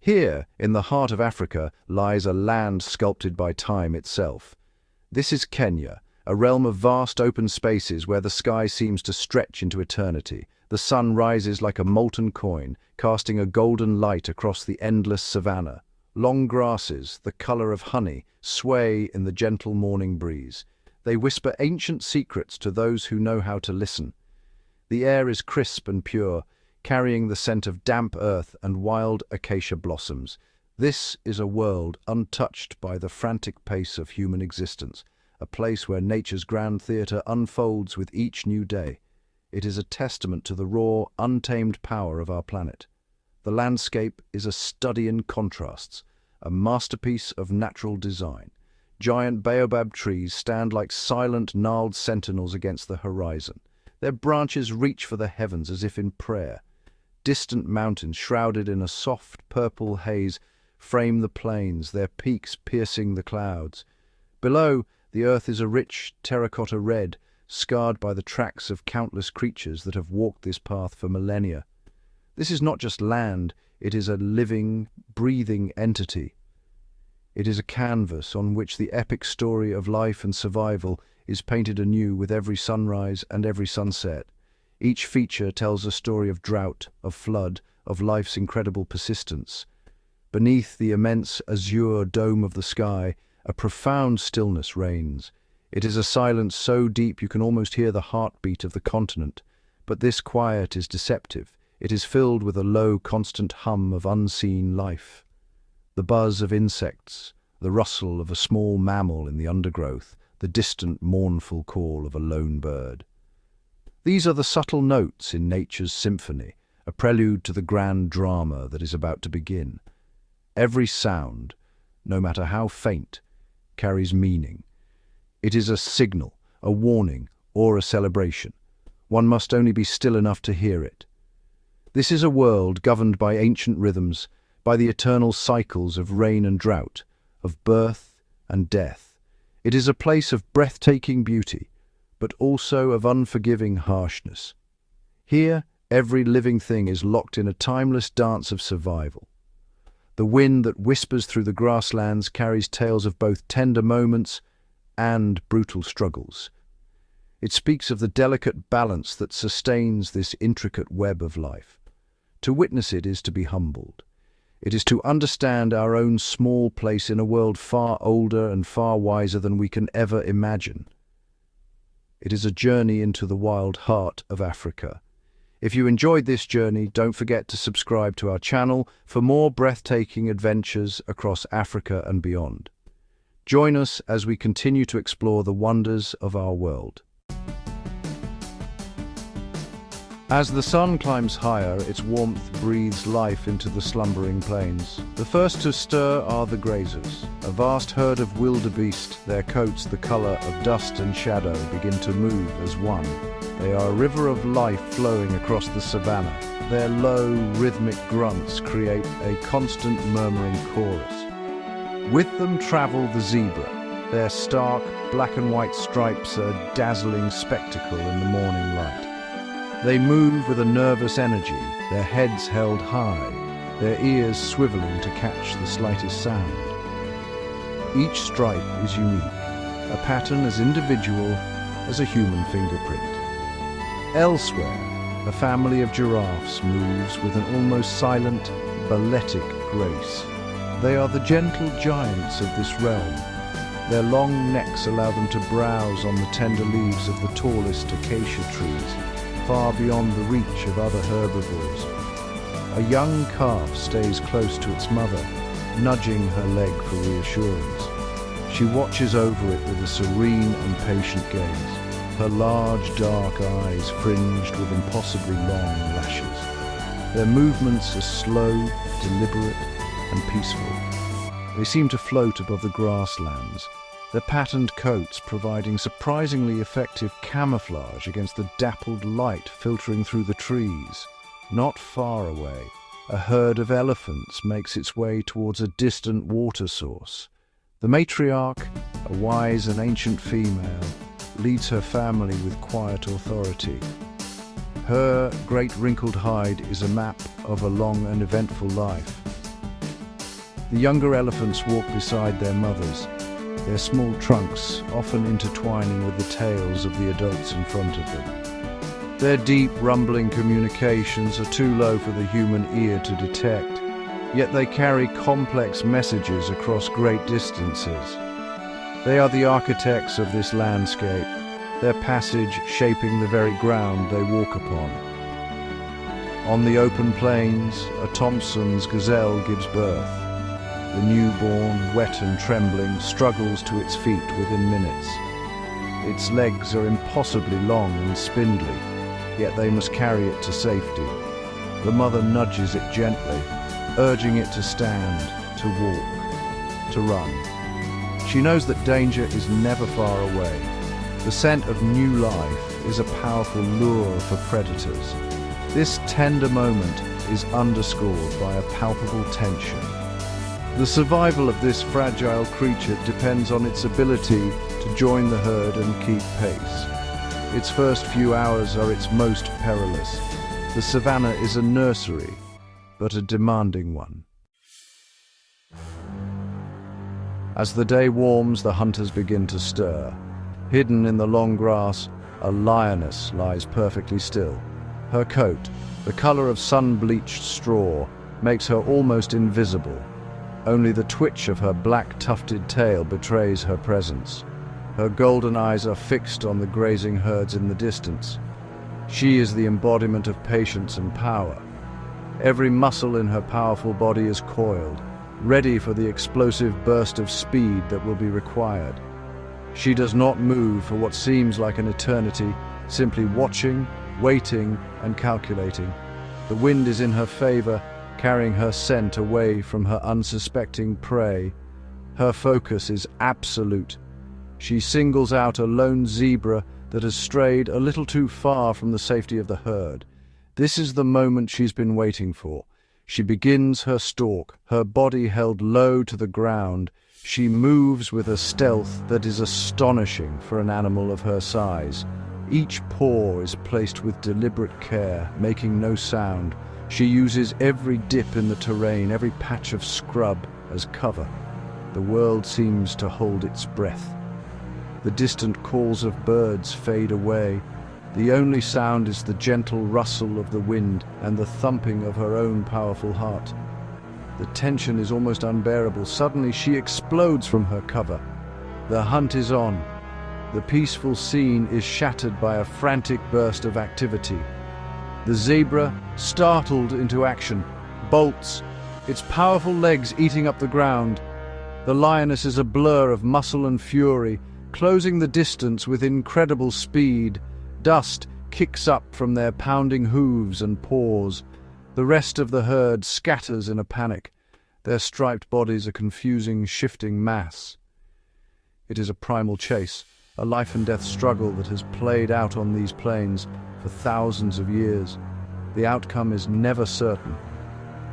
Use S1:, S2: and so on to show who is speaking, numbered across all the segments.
S1: Here, in the heart of Africa, lies a land sculpted by time itself. This is Kenya, a realm of vast open spaces where the sky seems to stretch into eternity. The sun rises like a molten coin, casting a golden light across the endless savanna. Long grasses, the color of honey, sway in the gentle morning breeze. They whisper ancient secrets to those who know how to listen. The air is crisp and pure, carrying the scent of damp earth and wild acacia blossoms. This is a world untouched by the frantic pace of human existence, a place where nature's grand theatre unfolds with each new day. It is a testament to the raw, untamed power of our planet. The landscape is a study in contrasts, a masterpiece of natural design. Giant baobab trees stand like silent, gnarled sentinels against the horizon. Their branches reach for the heavens as if in prayer. Distant mountains, shrouded in a soft purple haze, frame the plains, their peaks piercing the clouds. Below, the earth is a rich terracotta red, scarred by the tracks of countless creatures that have walked this path for millennia. This is not just land, it is a living, breathing entity. It is a canvas on which the epic story of life and survival is painted anew with every sunrise and every sunset. Each feature tells a story of drought, of flood, of life's incredible persistence. Beneath the immense azure dome of the sky, a profound stillness reigns. It is a silence so deep you can almost hear the heartbeat of the continent. But this quiet is deceptive. It is filled with a low, constant hum of unseen life. The buzz of insects, the rustle of a small mammal in the undergrowth, the distant, mournful call of a lone bird. These are the subtle notes in nature's symphony, a prelude to the grand drama that is about to begin. Every sound, no matter how faint, carries meaning. It is a signal, a warning, or a celebration. One must only be still enough to hear it. This is a world governed by ancient rhythms, by the eternal cycles of rain and drought, of birth and death. It is a place of breathtaking beauty, but also of unforgiving harshness. Here, every living thing is locked in a timeless dance of survival. The wind that whispers through the grasslands carries tales of both tender moments and brutal struggles. It speaks of the delicate balance that sustains this intricate web of life. To witness it is to be humbled. It is to understand our own small place in a world far older and far wiser than we can ever imagine. It is a journey into the wild heart of Africa. If you enjoyed this journey, don't forget to subscribe to our channel for more breathtaking adventures across Africa and beyond. Join us as we continue to explore the wonders of our world. As the sun climbs higher, its warmth breathes life into the slumbering plains. The first to stir are the grazers. A vast herd of wildebeest, their coats the color of dust and shadow, begin to move as one. They are a river of life flowing across the savanna. Their low, rhythmic grunts create a constant murmuring chorus. With them travel the zebra. Their stark, black and white stripes are a dazzling spectacle in the morning light. They move with a nervous energy, their heads held high, their ears swiveling to catch the slightest sound. Each stripe is unique, a pattern as individual as a human fingerprint. Elsewhere, a family of giraffes moves with an almost silent, balletic grace. They are the gentle giants of this realm. Their long necks allow them to browse on the tender leaves of the tallest acacia trees, far beyond the reach of other herbivores. A young calf stays close to its mother, nudging her leg for reassurance. She watches over it with a serene and patient gaze, her large dark eyes fringed with impossibly long lashes. Their movements are slow, deliberate, and peaceful. They seem to float above the grasslands, their patterned coats providing surprisingly effective camouflage against the dappled light filtering through the trees. Not far away, a herd of elephants makes its way towards a distant water source. The matriarch, a wise and ancient female, leads her family with quiet authority. Her great wrinkled hide is a map of a long and eventful life. The younger elephants walk beside their mothers, their small trunks often intertwining with the tails of the adults in front of them. Their deep, rumbling communications are too low for the human ear to detect, yet they carry complex messages across great distances. They are the architects of this landscape, their passage shaping the very ground they walk upon. On the open plains, a Thompson's gazelle gives birth. The newborn, wet and trembling, struggles to its feet within minutes. Its legs are impossibly long and spindly, yet they must carry it to safety. The mother nudges it gently, urging it to stand, to walk, to run. She knows that danger is never far away. The scent of new life is a powerful lure for predators. This tender moment is underscored by a palpable tension. The survival of this fragile creature depends on its ability to join the herd and keep pace. Its first few hours are its most perilous. The savannah is a nursery, but a demanding one. As the day warms, the hunters begin to stir. Hidden in the long grass, a lioness lies perfectly still. Her coat, the color of sun-bleached straw, makes her almost invisible. Only the twitch of her black tufted tail betrays her presence. Her golden eyes are fixed on the grazing herds in the distance. She is the embodiment of patience and power. Every muscle in her powerful body is coiled, ready for the explosive burst of speed that will be required. She does not move for what seems like an eternity, simply watching, waiting, and calculating. The wind is in her favor, carrying her scent away from her unsuspecting prey. Her focus is absolute. She singles out a lone zebra that has strayed a little too far from the safety of the herd. This is the moment she's been waiting for. She begins her stalk, her body held low to the ground. She moves with a stealth that is astonishing for an animal of her size. Each paw is placed with deliberate care, making no sound. She uses every dip in the terrain, every patch of scrub as cover. The world seems to hold its breath. The distant calls of birds fade away. The only sound is the gentle rustle of the wind and the thumping of her own powerful heart. The tension is almost unbearable. Suddenly she explodes from her cover. The hunt is on. The peaceful scene is shattered by a frantic burst of activity. The zebra, startled into action, bolts, its powerful legs eating up the ground. The lioness is a blur of muscle and fury, closing the distance with incredible speed. Dust kicks up from their pounding hooves and paws. The rest of the herd scatters in a panic, their striped bodies a confusing, shifting mass. It is a primal chase, a life-and-death struggle that has played out on these plains for thousands of years. The outcome is never certain,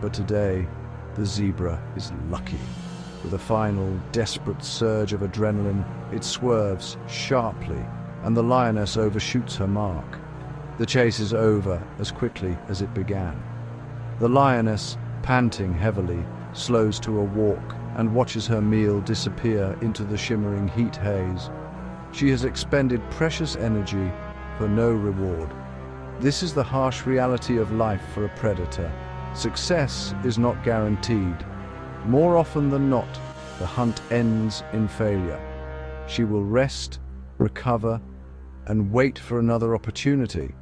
S1: but today the zebra is lucky. With a final, desperate surge of adrenaline, it swerves sharply, and the lioness overshoots her mark. The chase is over as quickly as it began. The lioness, panting heavily, slows to a walk and watches her meal disappear into the shimmering heat haze. She has expended precious energy for no reward. This is the harsh reality of life for a predator. Success is not guaranteed. More often than not, the hunt ends in failure. She will rest, recover, and wait for another opportunity.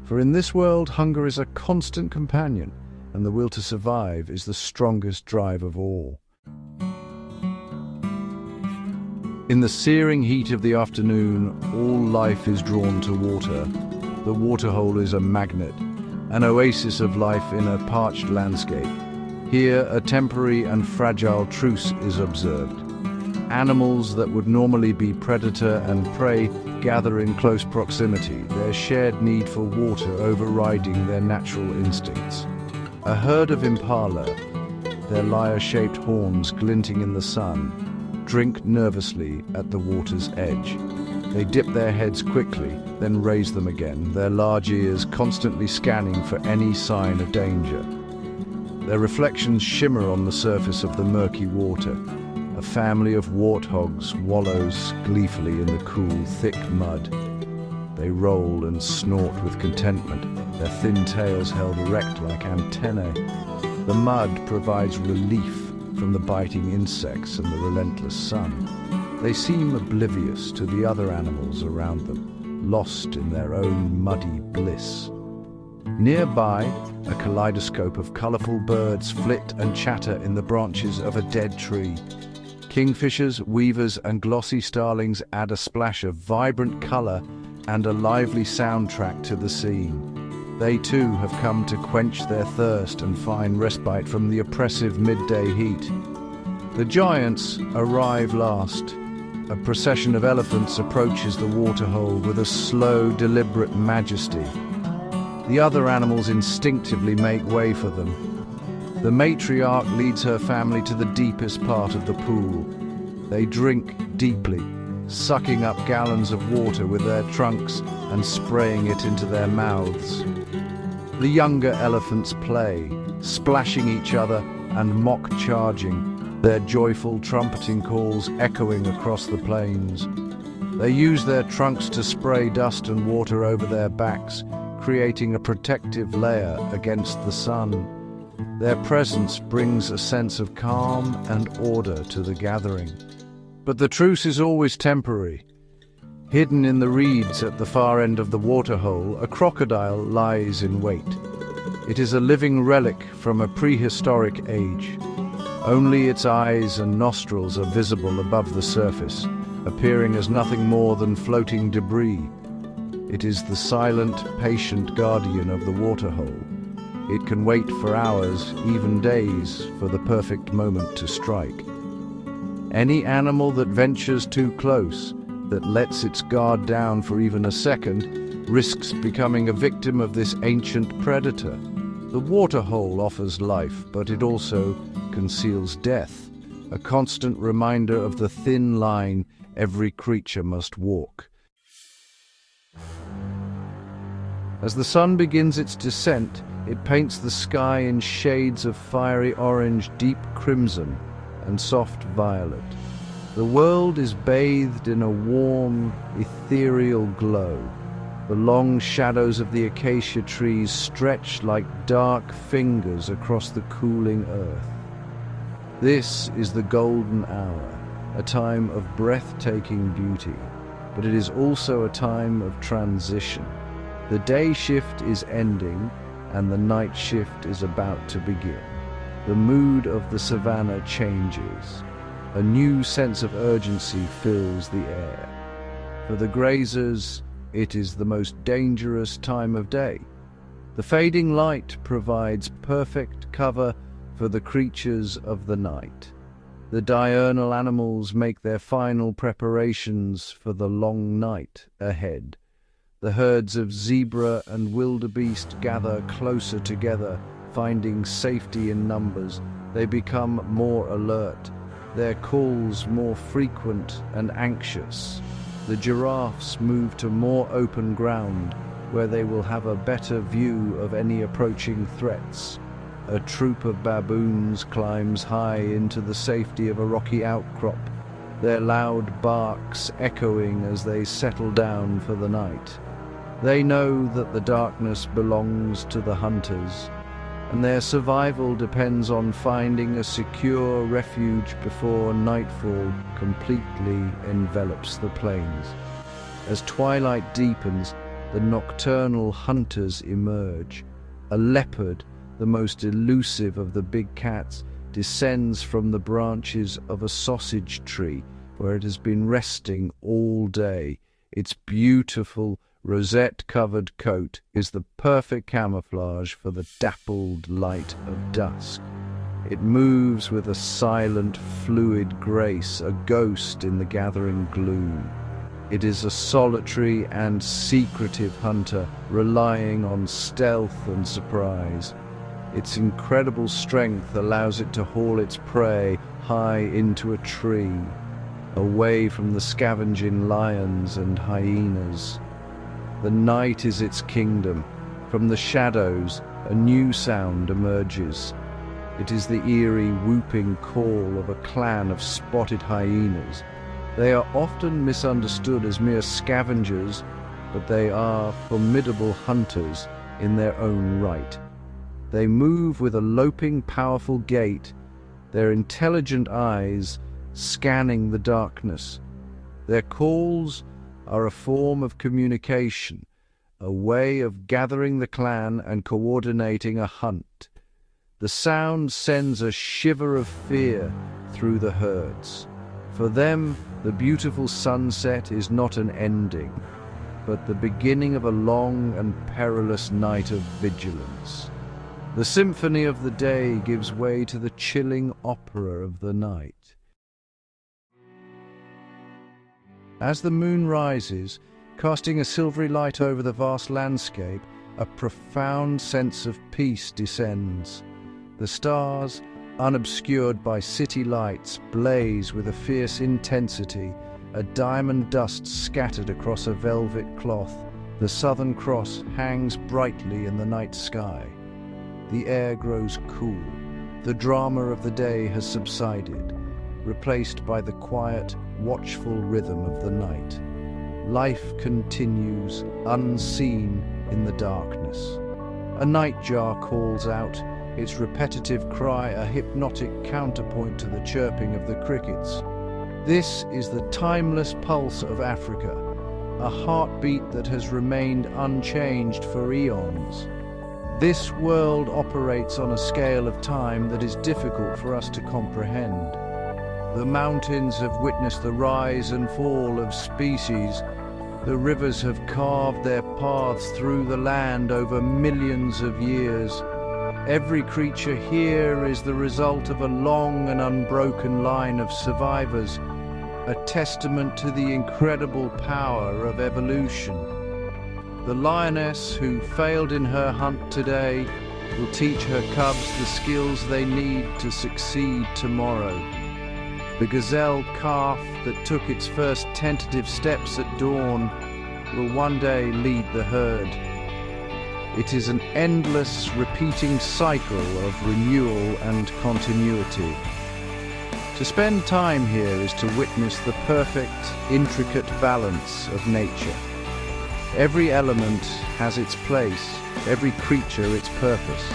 S1: For in this world, hunger is a constant companion, and the will to survive is the strongest drive of all. In the searing heat of the afternoon, all life is drawn to water. The waterhole is a magnet, an oasis of life in a parched landscape. Here, a temporary and fragile truce is observed. Animals that would normally be predator and prey gather in close proximity, their shared need for water overriding their natural instincts. A herd of impala, their lyre-shaped horns glinting in the sun, drink nervously at the water's edge. They dip their heads quickly, then raise them again, their large ears constantly scanning for any sign of danger. Their reflections shimmer on the surface of the murky water. A family of warthogs wallows gleefully in the cool, thick mud. They roll and snort with contentment, their thin tails held erect like antennae. The mud provides relief from the biting insects and the relentless sun. They seem oblivious to the other animals around them, lost in their own muddy bliss. Nearby, a kaleidoscope of colourful birds flit and chatter in the branches of a dead tree. Kingfishers, weavers and glossy starlings add a splash of vibrant colour and a lively soundtrack to the scene. They too have come to quench their thirst and find respite from the oppressive midday heat. The giants arrive last. A procession of elephants approaches the waterhole with a slow, deliberate majesty. The other animals instinctively make way for them. The matriarch leads her family to the deepest part of the pool. They drink deeply, sucking up gallons of water with their trunks and spraying it into their mouths. The younger elephants play, splashing each other and mock charging, their joyful trumpeting calls echoing across the plains. They use their trunks to spray dust and water over their backs, creating a protective layer against the sun. Their presence brings a sense of calm and order to the gathering. But the truce is always temporary. Hidden in the reeds at the far end of the waterhole, a crocodile lies in wait. It is a living relic from a prehistoric age. Only its eyes and nostrils are visible above the surface, appearing as nothing more than floating debris. It is the silent, patient guardian of the waterhole. It can wait for hours, even days, for the perfect moment to strike. Any animal that ventures too close, that lets its guard down for even a second, risks becoming a victim of this ancient predator. The waterhole offers life, but it also conceals death, a constant reminder of the thin line every creature must walk. As the sun begins its descent, it paints the sky in shades of fiery orange, deep crimson, and soft violet. The world is bathed in a warm, ethereal glow. The long shadows of the acacia trees stretch like dark fingers across the cooling earth. This is the golden hour, a time of breathtaking beauty, but it is also a time of transition. The day shift is ending, and the night shift is about to begin. The mood of the savannah changes. A new sense of urgency fills the air. For the grazers, it is the most dangerous time of day. The fading light provides perfect cover for the creatures of the night. The diurnal animals make their final preparations for the long night ahead. The herds of zebra and wildebeest gather closer together, finding safety in numbers. They become more alert, their calls more frequent and anxious. The giraffes move to more open ground, where they will have a better view of any approaching threats. A troop of baboons climbs high into the safety of a rocky outcrop, their loud barks echoing as they settle down for the night. They know that the darkness belongs to the hunters, and their survival depends on finding a secure refuge before nightfall completely envelops the plains. As twilight deepens, the nocturnal hunters emerge. A leopard, the most elusive of the big cats, descends from the branches of a sausage tree where it has been resting all day. Its beautiful, rosette-covered coat is the perfect camouflage for the dappled light of dusk. It moves with a silent, fluid grace, a ghost in the gathering gloom. It is a solitary and secretive hunter, relying on stealth and surprise. Its incredible strength allows it to haul its prey high into a tree, away from the scavenging lions and hyenas. The night is its kingdom. From the shadows, a new sound emerges. It is the eerie, whooping call of a clan of spotted hyenas. They are often misunderstood as mere scavengers, but they are formidable hunters in their own right. They move with a loping, powerful gait, their intelligent eyes scanning the darkness. Their calls are a form of communication, a way of gathering the clan and coordinating a hunt. The sound sends a shiver of fear through the herds. For them, the beautiful sunset is not an ending, but the beginning of a long and perilous night of vigilance. The symphony of the day gives way to the chilling opera of the night. As the moon rises, casting a silvery light over the vast landscape, a profound sense of peace descends. The stars, unobscured by city lights, blaze with a fierce intensity, a diamond dust scattered across a velvet cloth. The Southern Cross hangs brightly in the night sky. The air grows cool. The drama of the day has subsided, replaced by the quiet, watchful rhythm of the night. Life continues, unseen in the darkness. A nightjar calls out, its repetitive cry a hypnotic counterpoint to the chirping of the crickets. This is the timeless pulse of Africa, a heartbeat that has remained unchanged for eons. This world operates on a scale of time that is difficult for us to comprehend. The mountains have witnessed the rise and fall of species. The rivers have carved their paths through the land over millions of years. Every creature here is the result of a long and unbroken line of survivors, a testament to the incredible power of evolution. The lioness who failed in her hunt today will teach her cubs the skills they need to succeed tomorrow. The gazelle calf that took its first tentative steps at dawn will one day lead the herd. It is an endless, repeating cycle of renewal and continuity. To spend time here is to witness the perfect, intricate balance of nature. Every element has its place, every creature its purpose.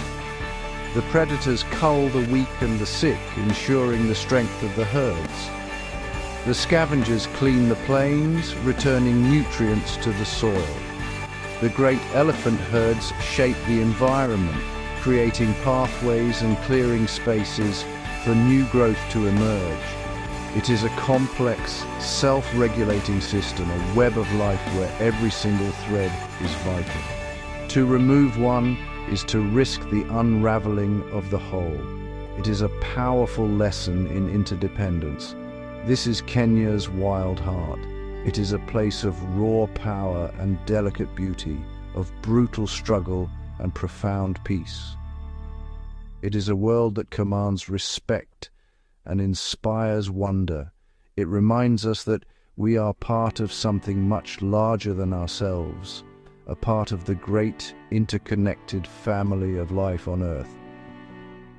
S1: The predators cull the weak and the sick, ensuring the strength of the herds. The scavengers clean the plains, returning nutrients to the soil. The great elephant herds shape the environment, creating pathways and clearing spaces for new growth to emerge. It is a complex, self-regulating system, a web of life where every single thread is vital. To remove one is to risk the unraveling of the whole. It is a powerful lesson in interdependence. This is Kenya's wild heart. It is a place of raw power and delicate beauty, of brutal struggle and profound peace. It is a world that commands respect and inspires wonder. It reminds us that we are part of something much larger than ourselves, a part of the great interconnected family of life on Earth.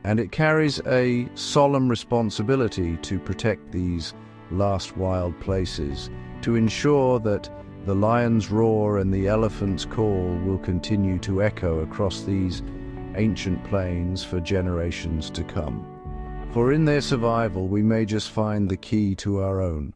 S1: And it carries a solemn responsibility to protect these last wild places, to ensure that the lion's roar and the elephant's call will continue to echo across these ancient plains for generations to come. For in their survival we may just find the key to our own